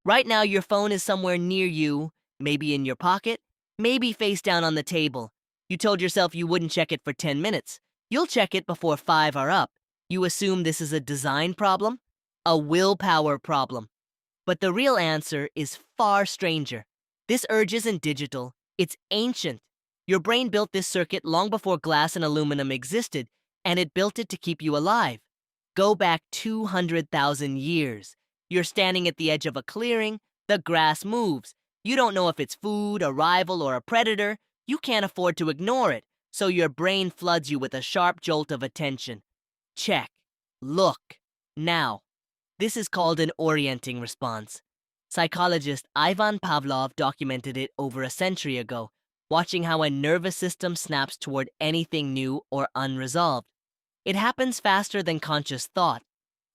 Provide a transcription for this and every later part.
Right now, your phone is somewhere near you, maybe in your pocket, maybe face down on the table. You told yourself you wouldn't check it for 10 minutes. You'll check it before 5 are up. You assume this is a design problem, a willpower problem. But the real answer is far stranger. This urge isn't digital, it's ancient. Your brain built this circuit long before glass and aluminum existed, and it built it to keep you alive. Go back 200,000 years. You're standing at the edge of a clearing, the grass moves. You don't know if it's food, a rival, or a predator. You can't afford to ignore it, so your brain floods you with a sharp jolt of attention. Check. Look. Now. This is called an orienting response. Psychologist Ivan Pavlov documented it over a century ago, watching how a nervous system snaps toward anything new or unresolved. It happens faster than conscious thought.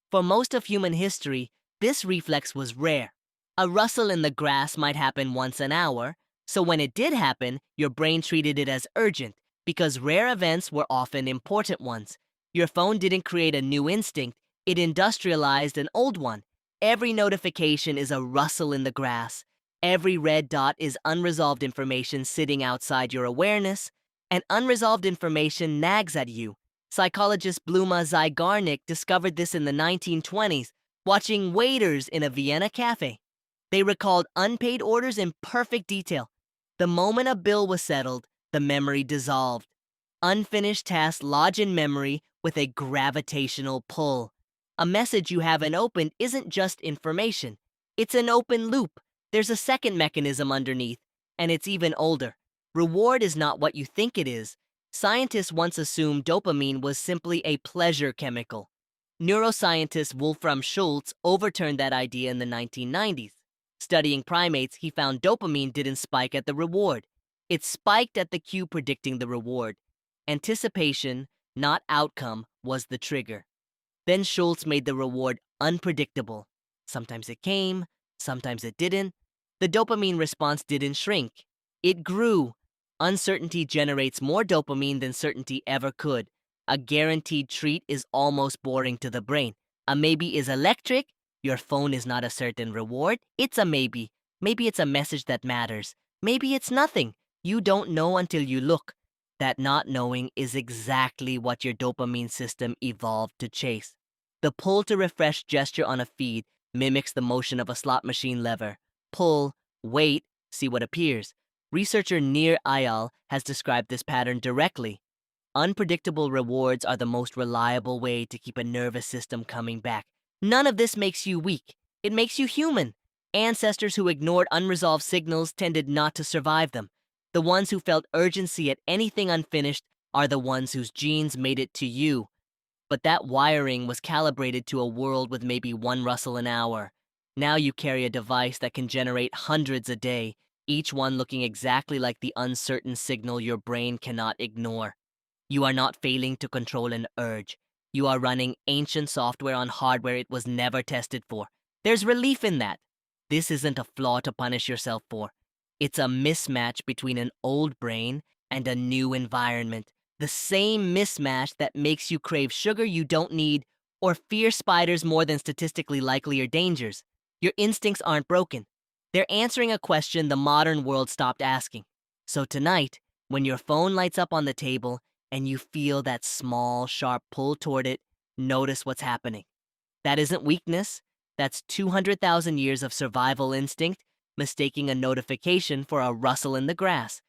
For most of human history, this reflex was rare. A rustle in the grass might happen once an hour, so when it did happen, your brain treated it as urgent because rare events were often important ones. Your phone didn't create a new instinct, it industrialized an old one. Every notification is a rustle in the grass. Every red dot is unresolved information sitting outside your awareness, and unresolved information nags at you. Psychologist Bluma Zeigarnik discovered this in the 1920s, watching waiters in a Vienna cafe. They recalled unpaid orders in perfect detail. The moment a bill was settled, the memory dissolved. Unfinished tasks lodge in memory with a gravitational pull. A message you haven't opened isn't just information. It's an open loop. There's a second mechanism underneath, and it's even older. Reward is not what you think it is. Scientists once assumed dopamine was simply a pleasure chemical. Neuroscientist Wolfram Schultz overturned that idea in the 1990s. Studying primates, he found dopamine didn't spike at the reward. It spiked at the cue predicting the reward. Anticipation, not outcome, was the trigger. Then Schultz made the reward unpredictable. Sometimes it came, sometimes it didn't. The dopamine response didn't shrink. It grew. Uncertainty generates more dopamine than certainty ever could. A guaranteed treat is almost boring to the brain. A maybe is electric. Your phone is not a certain reward. It's a maybe. Maybe it's a message that matters. Maybe it's nothing. You don't know until you look. That not knowing is exactly what your dopamine system evolved to chase. The pull to refresh gesture on a feed mimics the motion of a slot machine lever. Pull, wait, see what appears. Researcher Nir Eyal has described this pattern directly. Unpredictable rewards are the most reliable way to keep a nervous system coming back. None of this makes you weak. It makes you human. Ancestors who ignored unresolved signals tended not to survive them. The ones who felt urgency at anything unfinished are the ones whose genes made it to you. But that wiring was calibrated to a world with maybe one rustle an hour. Now you carry a device that can generate hundreds a day, each one looking exactly like the uncertain signal your brain cannot ignore. You are not failing to control an urge. You are running ancient software on hardware it was never tested for. There's relief in that. This isn't a flaw to punish yourself for. It's a mismatch between an old brain and a new environment. The same mismatch that makes you crave sugar you don't need or fear spiders more than statistically likelier dangers. Your instincts aren't broken. They're answering a question the modern world stopped asking. So tonight, when your phone lights up on the table and you feel that small, sharp pull toward it, notice what's happening. That isn't weakness. That's 200,000 years of survival instinct mistaking a notification for a rustle in the grass.